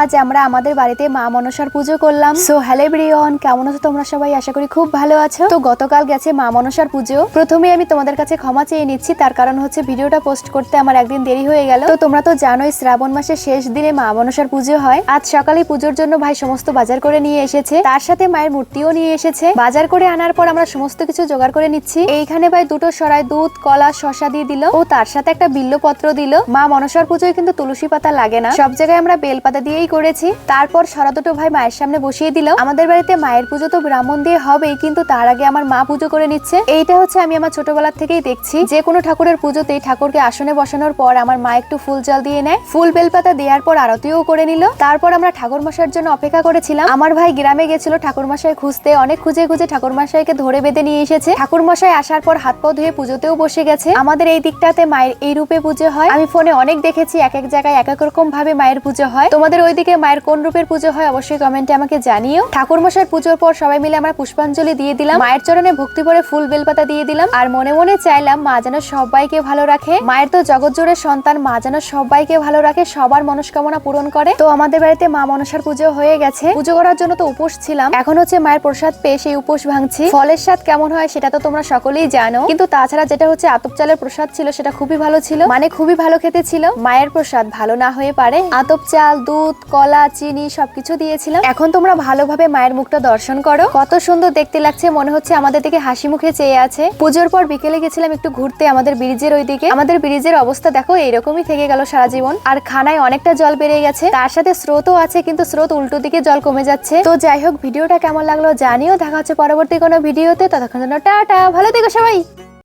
আজ আমরা আমাদের বাড়িতে মা মনসার পুজো করলাম। সো হ্যালো এভরিওয়ান, কেমন আছো তোমরা সবাই? আশা করি খুব ভালো আছো। তো গতকাল গেছে মা মনসার পুজো। প্রথমে আমি তোমাদের কাছে ক্ষমা চেয়ে নিচ্ছি, তার কারণ হচ্ছে ভিডিওটা পোস্ট করতে আমার একদিন দেরি হয়ে গেল। তো তোমরা তো জানোই শ্রাবণ মাসের শেষ দিনে মা মনসার পুজো হয়। আজ সকালে পুজোর জন্য ভাই সমস্ত বাজার করে নিয়ে এসেছে, তার সাথে মায়ের মূর্তিও নিয়ে এসেছে। বাজার করে আনার পর আমরা সমস্ত কিছু জোগাড় করে নিচ্ছি। এইখানে ভাই দুটো সরাই দুধ, কলা, শসা দিয়ে দিল ও তার সাথে একটা বিল্লপত্র দিল। মা মনসার পুজোয় কিন্তু তুলসী পাতা লাগে না, সব জায়গায় আমরা বেলপাতা দিয়েই করেছি। তারপর সরা দুটো ভাই মায়ের সামনে বসিয়ে দিল। আমাদের বাড়িতে মায়ের পুজো তো ব্রাহ্মণ দিয়ে হবেই, কিন্তু তার আগে আমার মা পুজো করে নিচ্ছে। এইটা হচ্ছে আমি আমার ছোটবেলা থেকেই দেখছি, যে কোনো ঠাকুরের পুজোতেই ঠাকুরকে আসনে বসানোর পর আমার মা একটু ফুল জল দিয়ে নেয়, ফুল বেলপাতা দেওয়ার পর আরতিও করে নিল। তারপর আমরা ঠাকুর মশাইয়ের জন্য অপেক্ষা করেছিলাম। আমার ভাই গ্রামে গেছিল ঠাকুর মশাই খুঁজতে, অনেক খুঁজে খুঁজে ঠাকুর মশাইকে ধরে বেঁধে নিয়ে এসেছে। ঠাকুর মশাই আসার পর হাত পা ধুয়ে পুজোতেও বসে গেছে। আমাদের এই দিকটাতে মায়ের এই রূপে পুজো হয়। আমি ফোনে অনেক দেখেছি, এক এক জায়গায় এক এক রকম ভাবে মায়ের পুজো হয়। তোমাদের ওইদিকে মায়ের কোন রূপের পুজো হয় অবশ্যই কমেন্টে আমাকে জানিও। ঠাকুর মশাইয়ের পুজোর পর সবাই মিলে আমরা পুষ্পাঞ্জলি দিয়ে দিলাম, মায়ের চরণে ভক্তি ভরে ফুল বেলপাতা দিয়ে দিলাম। আর মনে মনে চাইলাম মা যেন সবাইকে ভালো রাখে। মায়ের তো জগৎ জোড়ের সন্তান, মা যেন সবাইকে ভালো রাখে, সবার মনস্কামনা পূরণ করে। তো আমাদের বাড়িতে মা মনসার পুজো হয়ে গেছে। পুজো করার জন্য তো উপোস ছিলাম, এখন হচ্ছে মায়ের প্রসাদ পেয়ে সেই উপোস ভাঙছি। ফলের স্বাদ কেমন হয় সেটা তো তোমরা সকলেই জানো, কিন্তু তাছাড়া যেটা হচ্ছে আতপ চালের প্রসাদ ছিল সেটা খুবই ভালো ছিল, মানে খুবই ভালো খেতে ছিল। মায়ের প্রসাদ ভালো না হয়ে পারে? আতপ চাল, দুধ, কলা, চিনি সবকিছু দিয়েছিলাম। এখন তোমরা ভালোভাবে মায়ের মুখটা দর্শন করো, কত সুন্দর দেখতে লাগছে, মনে হচ্ছে আমাদের দিকে হাসি মুখে চেয়ে আছে। পুজোর পর বিকেলে গেছিলাম একটু ঘুরতে আমাদের ব্রিজের ওইদিকে। আমাদের ব্রিজের অবস্থা দেখো এইরকমই থেকে গেল সারা জীবন। আর খানায় অনেকটা জল বেড়ে গেছে, তার সাথে স্রোতও আছে, কিন্তু স্রোত উল্টো দিকে জল কমে যাচ্ছে। তো যাই হোক, ভিডিওটা কেমন লাগলো জানিও। দেখা হচ্ছে পরবর্তী কোনো ভিডিওতে, ততক্ষণ জন্য টাটা, ভালো থেকো সবাই।